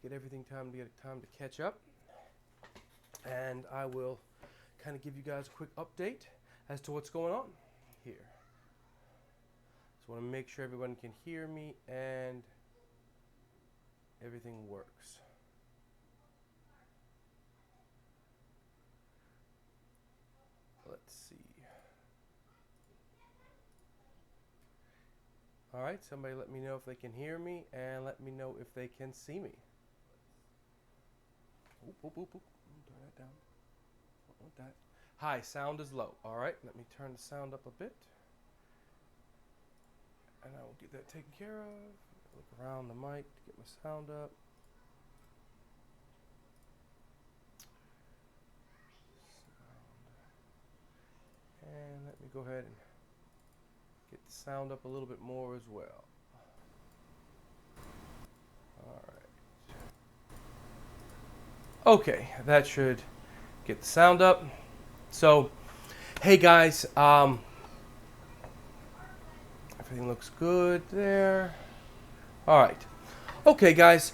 get everything time to catch up, and I will kind of give you guys a quick update as to what's going on here. So I want to make sure everyone can hear me and everything works. Let's see. All right, somebody let me know if they can hear me and let me know if they can see me. Oop, oop, oop, oop. Turn that down. Don't want that. Hi, sound is low. All right, let me turn the sound up a bit. And I will get that taken care of. Look around the mic to get my sound up. And let me go ahead and get the sound up a little bit more as well. All right. Okay, that should get the sound up. So, hey guys, everything looks good there. All right. Okay, guys.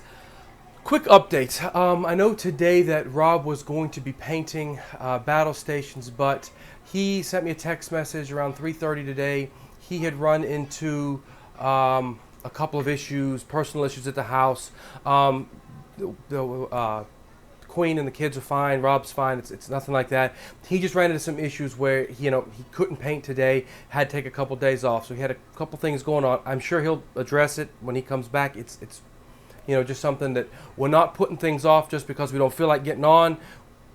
Quick update. I know today that Rob was going to be painting battle stations, but he sent me a text message around 3:30 today. He had run into a couple of issues, personal issues at the house. The Queen and the kids are fine. Rob's fine. It's nothing like that. He just ran into some issues where he couldn't paint today. Had to take a couple days off, so he had a couple things going on. I'm sure he'll address it when he comes back. It's just something that we're not putting things off just because we don't feel like getting on.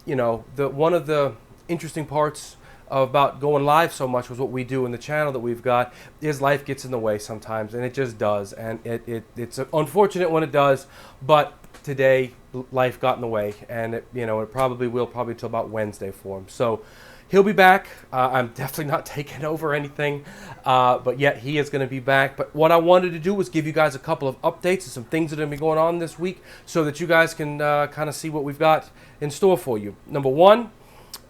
One of the interesting parts about going live so much was what we do in the channel that we've got is life gets in the way sometimes, and it just does, and it's unfortunate when it does, but today life got in the way, and it probably will till about Wednesday for him. So he'll be back. I'm definitely not taking over anything, but yet he is going to be back. But what I wanted to do was give you guys a couple of updates and some things that are going to be going on this week so that you guys can kind of see what we've got in store for you. Number one,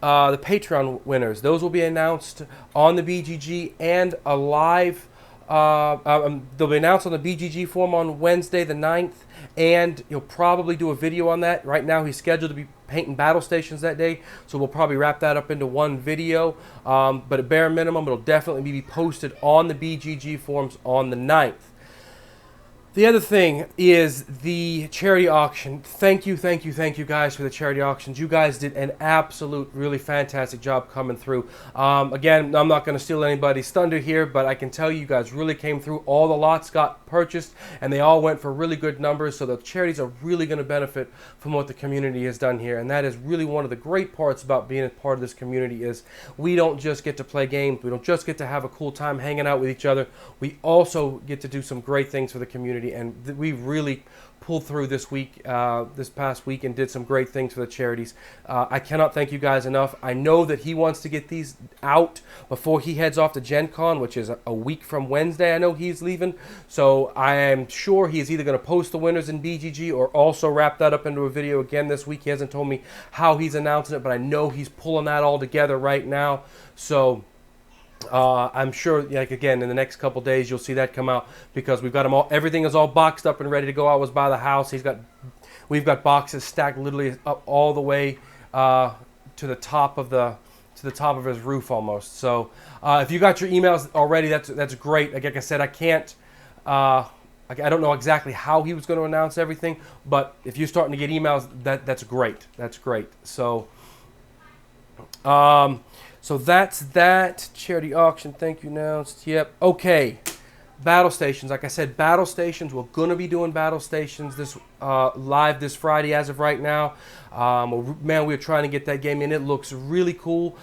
the Patreon winners. Those will be announced on the BGG and a live. They'll be announced on the BGG forum on Wednesday the 9th, and he'll probably do a video on that. Right now he's scheduled to be painting battle stations that day, so we'll probably wrap that up into one video. But at bare minimum, it'll definitely be posted on the BGG forums on the 9th. The other thing is the charity auction. Thank you guys for the charity auctions. You guys did an absolute, really fantastic job coming through. Again, I'm not going to steal anybody's thunder here, but I can tell you guys really came through. All the lots got purchased, and they all went for really good numbers, so the charities are really going to benefit from what the community has done here, and that is really one of the great parts about being a part of this community is we don't just get to play games. We don't just get to have a cool time hanging out with each other. We also get to do some great things for the community, and we really pulled through this week, this past week, and did some great things for the charities. I cannot thank you guys enough. I know that he wants to get these out before he heads off to Gen Con, which is a week from Wednesday. I know he's leaving, so I am sure he's either going to post the winners in BGG or also wrap that up into a video again this week. He hasn't told me how he's announcing it, but I know he's pulling that all together right now. So I'm sure, like, again, in the next couple days you'll see that come out because we've got them all. Everything is all boxed up and ready to go. I was by the house. We've got boxes stacked literally up all the way to the top of his roof almost. So if you got your emails already, that's great. Like I said, I can't. I don't know exactly how he was going to announce everything, but if you're starting to get emails, that's great. That's great. So. So that's that. Charity auction, thank you, announced. Yep. Okay. Battle stations. Like I said, battle stations. We're going to be doing battle stations this live this Friday as of right now. Man, we're trying to get that game in. It looks really cool.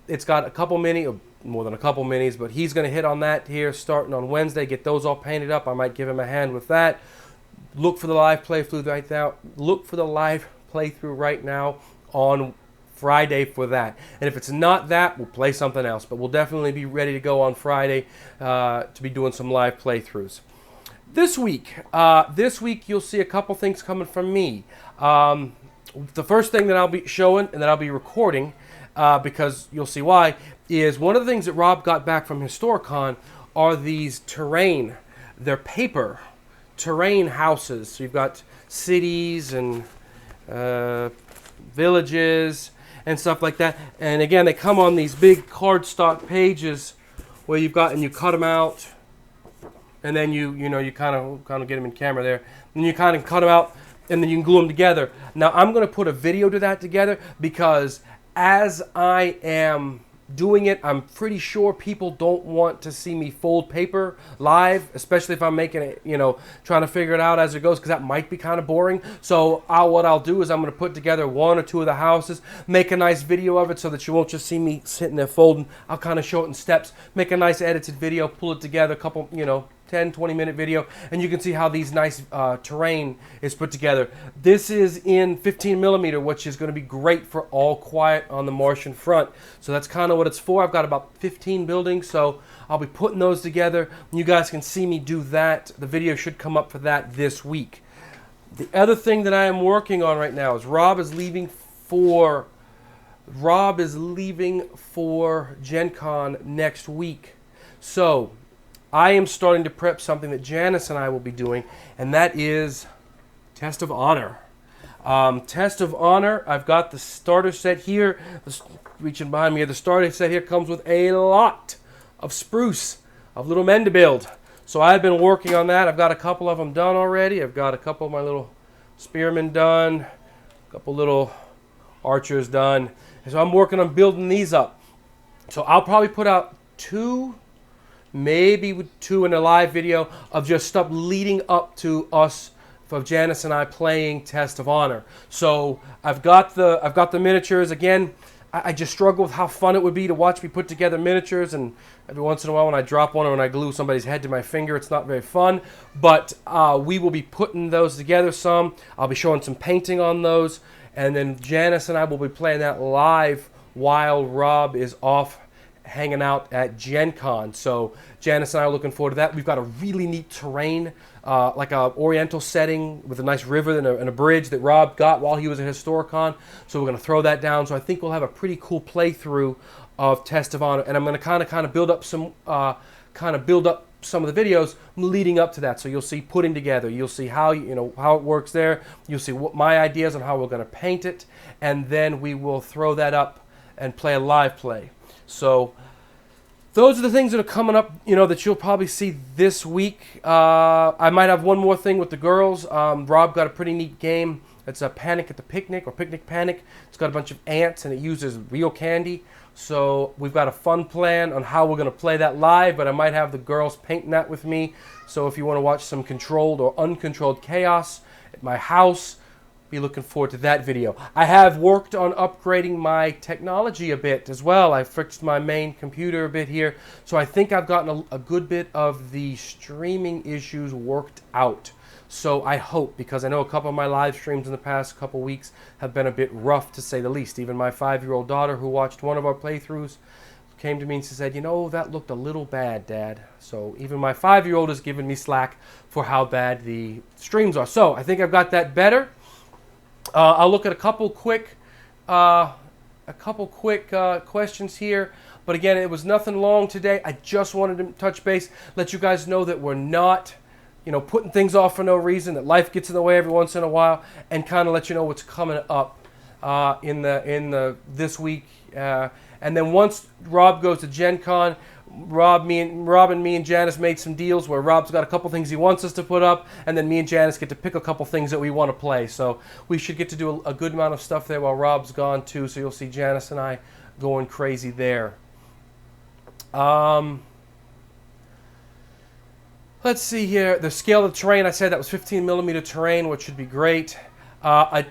It's got a couple more than a couple minis, but he's going to hit on that here starting on Wednesday. Get those all painted up. I might give him a hand with that. Look for the live playthrough right now. Look for the live playthrough right now on Friday for that. And if it's not that, we'll play something else. But we'll definitely be ready to go on Friday to be doing some live playthroughs. This week you'll see a couple things coming from me. The first thing that I'll be showing and that I'll be recording, because you'll see why, is one of the things that Rob got back from Historicon are these terrain. They're paper terrain houses. So you've got cities and villages and stuff like that. And again, they come on these big cardstock pages where you've got, and you cut them out, and then you kind of get them in camera there, and you kind of cut them out, and then you can glue them together. Now I'm going to put a video to that together, because as I am doing it, I'm pretty sure people don't want to see me fold paper live, especially if I'm making it, trying to figure it out as it goes, because that might be kind of boring. So what I'll do is I'm going to put together one or two of the houses, make a nice video of it so that you won't just see me sitting there folding. I'll kind of show it in steps, make a nice edited video, pull it together, a couple, 10-20 minute video, and you can see how these nice terrain is put together. This is in 15 millimeter, which is going to be great for All Quiet on the Martian Front. So that's kind of what it's for. I've got about 15 buildings, so I'll be putting those together. You guys can see me do that. The video should come up for that this week. The other thing that I am working on right now is Rob is leaving for Gen Con next week. So I am starting to prep something that Janice and I will be doing, and that is Test of Honor. Test of Honor, I've got the starter set here. Reaching behind me here, the starter set here comes with a lot of spruce, of little men to build. So I've been working on that. I've got a couple of them done already. I've got a couple of my little spearmen done, a couple little archers done. And so I'm working on building these up. So I'll probably put out maybe two in a live video of just stuff leading up to us, of Janice and I playing Test of Honor. So I've got the miniatures. Again, I just struggle with how fun it would be to watch me put together miniatures, and every once in a while when I drop one or when I glue somebody's head to my finger, it's not very fun. But we will be putting those together some. I'll be showing some painting on those, and then Janice and I will be playing that live while Rob is off hanging out at Gen Con. So Janice and I are looking forward to that. We've got a really neat terrain, like a oriental setting with a nice river and a bridge that Rob got while he was at Historicon. So we're going to throw that down. So I think we'll have a pretty cool playthrough of Test of Honor, and I'm going to kind of build up some of the videos leading up to that. So you'll see putting together, you'll see how how it works there, you'll see what my ideas on how we're going to paint it, and then we will throw that up and play a live play. So those are the things that are coming up, that you'll probably see this week. I might have one more thing with the girls. Rob got a pretty neat game. It's a Panic at the Picnic, or Picnic Panic. It's got a bunch of ants, and it uses real candy. So we've got a fun plan on how we're going to play that live, but I might have the girls painting that with me. So if you want to watch some controlled or uncontrolled chaos at my house, be looking forward to that video. I have worked on upgrading my technology a bit as well. I fixed my main computer a bit here, so I think I've gotten a good bit of the streaming issues worked out. So I hope, because I know a couple of my live streams in the past couple weeks have been a bit rough, to say the least. Even my 5-year-old daughter, who watched one of our playthroughs, came to me and she said, that looked a little bad, Dad. So even my 5-year-old is giving me slack for how bad the streams are. So I think I've got that better. I'll look at a couple quick questions here. But again, it was nothing long today. I just wanted to touch base, let you guys know that we're not, putting things off for no reason, that life gets in the way every once in a while, and kind of let you know what's coming up in this week. And then once Rob goes to Gen Con, Rob and me and Janice made some deals where Rob's got a couple things he wants us to put up, and then me and Janice get to pick a couple things that we want to play. So we should get to do a good amount of stuff there while Rob's gone too. So you'll see Janice and I going crazy there. Let's see here. The scale of the terrain, I said that was 15 millimeter terrain, which should be great.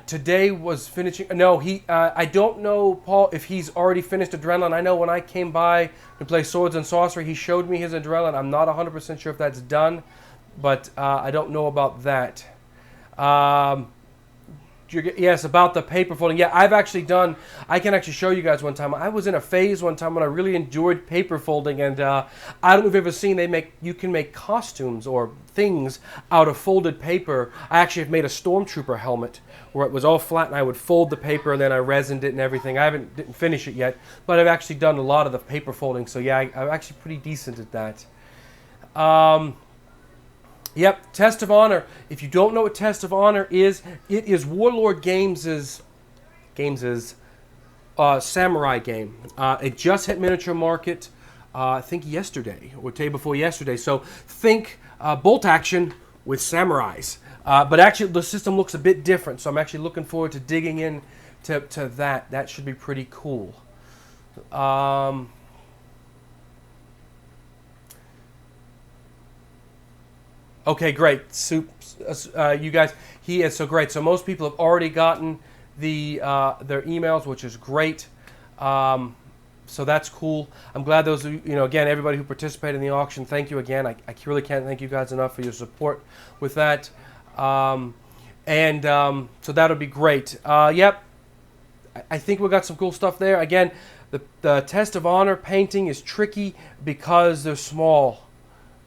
Today was finishing. No, I don't know, Paul, if he's already finished Adrenaline. I know when I came by to play Swords and Sorcery, he showed me his Adrenaline. I'm not 100% sure if that's done, but I don't know about that. Yes, about the paper folding. Yeah, I've actually done, I can actually show you guys one time. I was in a phase one time when I really enjoyed paper folding, and I don't know if you've ever seen, you can make costumes or things out of folded paper. I actually have made a Stormtrooper helmet where it was all flat, and I would fold the paper, and then I resined it and everything. I didn't finish it yet, but I've actually done a lot of the paper folding, so yeah, I'm actually pretty decent at that. Yep, Test of Honor. If you don't know what Test of Honor is, it is Warlord Games' samurai game. It just hit miniature market, I think yesterday or day before yesterday. So think bolt action with samurais. But actually, the system looks a bit different. So I'm actually looking forward to digging in to that. That should be pretty cool. Okay, great. You guys, he is so great. So most people have already gotten their emails, which is great. So that's cool. I'm glad those, again, everybody who participated in the auction, thank you again. I really can't thank you guys enough for your support with that. So that'll be great. Yep, I think we got some cool stuff there. Again, the Test of Honor painting is tricky because they're small.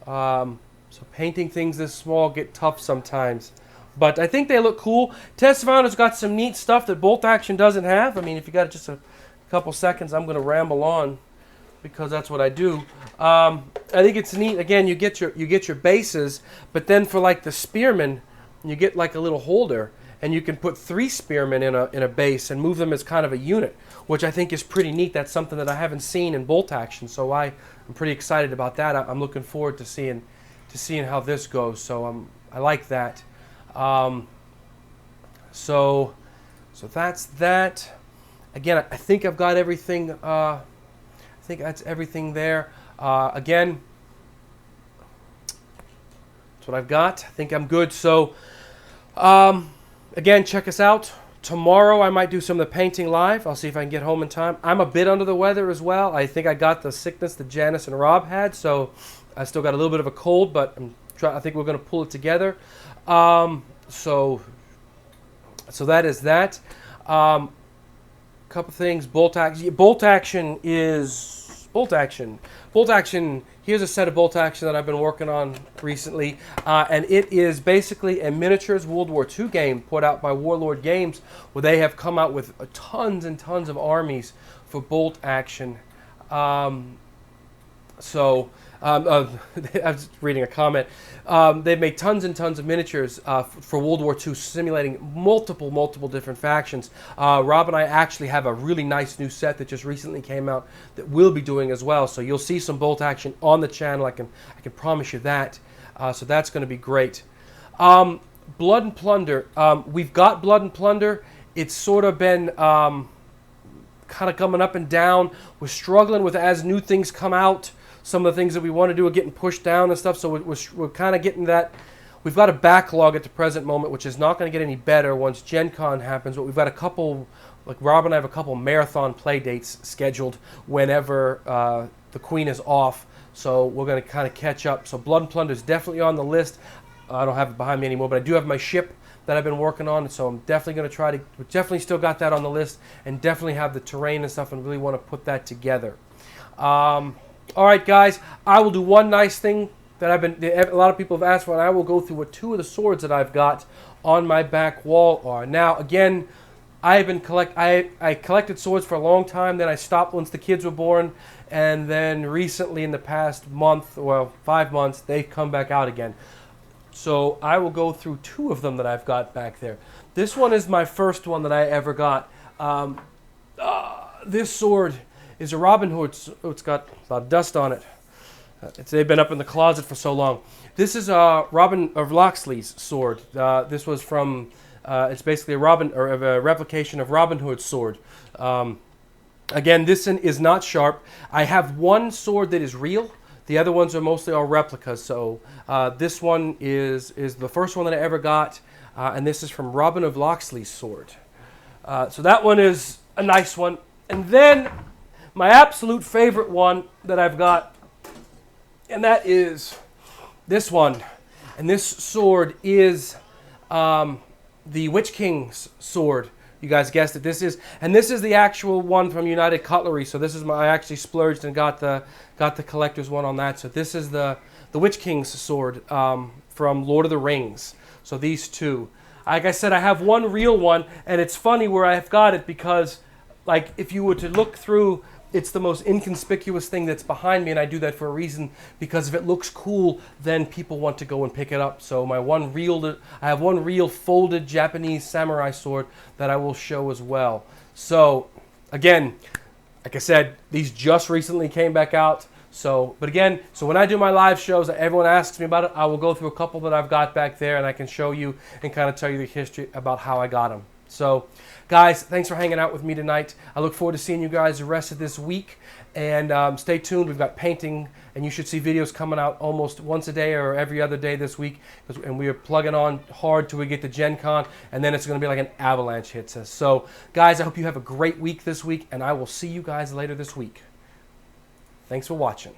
So painting things this small get tough sometimes. But I think they look cool. Test of Honor's got some neat stuff that Bolt Action doesn't have. I mean, if you got just a couple seconds, I'm going to ramble on because that's what I do. I think it's neat. Again, you get your bases, but then for like the spearmen, you get like a little holder, and you can put 3 spearmen in a base and move them as kind of a unit, which I think is pretty neat. That's something that I haven't seen in Bolt Action, so I'm pretty excited about that. I'm looking forward to seeing how this goes. So I like that. So that's that. Again, I think I've got everything. I think that's everything there. Again, that's what I've got. I think I'm good. So again, check us out. Tomorrow I might do some of the painting live. I'll see if I can get home in time. I'm a bit under the weather as well. I think I got the sickness that Janice and Rob had, so I still got a little bit of a cold, but I think we're going to pull it together. So that is that. Couple things. Bolt Action. Here's a set of Bolt Action that I've been working on recently, and it is basically a miniatures World War II game put out by Warlord Games, where they have come out with tons and tons of armies for Bolt Action. I was reading a comment. They've made tons and tons of miniatures for World War II, simulating multiple different factions. Rob and I actually have a really nice new set that just recently came out that we'll be doing as well. So you'll see some Bolt Action on the channel. I can promise you that. So that's going to be great. Blood and Plunder. We've got Blood and Plunder. It's sort of been kind of coming up and down. We're struggling with as new things come out. Some of the things that we want to do are getting pushed down and stuff, so we're kind of getting that. We've got a backlog at the present moment, which is not going to get any better once Gen Con happens, but we've got a couple, like Rob and I have a couple marathon play dates scheduled whenever the Queen is off, so we're going to kind of catch up. So Blood and Plunder is definitely on the list. I don't have it behind me anymore, but I do have my ship that I've been working on, so I'm definitely going to try to, we definitely still got that on the list, and definitely have the terrain and stuff, and really want to put that together. All right, guys, I will do one nice thing that a lot of people have asked for, and I will go through what 2 of the swords that I've got on my back wall are. Now, again, I collected swords for a long time, then I stopped once the kids were born, and then recently in the past month, well, 5 months, they've come back out again. So I will go through 2 of them that I've got back there. This one is my first one that I ever got. This sword is a Robin Hood. It's got a lot of dust on it. They've been up in the closet for so long. This is Robin of Locksley's sword. This was from. It's basically a replication of Robin Hood's sword. Again, this one is not sharp. I have one sword that is real. The other ones are mostly all replicas. So this one is the first one that I ever got, and this is from Robin of Locksley's sword. So that one is a nice one, and then my absolute favorite one that I've got, and that is this one. And this sword is the Witch King's sword. You guys guessed it. This is the actual one from United Cutlery. So this is I actually splurged and got the collector's one on that. So this is the Witch King's sword from Lord of the Rings. So these 2. Like I said, I have one real one, and it's funny where I've got it because, like, if you were to look through it's the most inconspicuous thing that's behind me, and I do that for a reason, because if it looks cool, then people want to go and pick it up. So I have one real folded Japanese samurai sword that I will show as well. So again, like I said, these just recently came back out. So when I do my live shows, everyone asks me about it, I will go through a couple that I've got back there, and I can show you and kind of tell you the history about how I got them. So, guys, thanks for hanging out with me tonight. I look forward to seeing you guys the rest of this week. And stay tuned. We've got painting, and you should see videos coming out almost once a day or every other day this week. And we are plugging on hard till we get to Gen Con, and then it's going to be like an avalanche hits us. So, guys, I hope you have a great week this week, and I will see you guys later this week. Thanks for watching.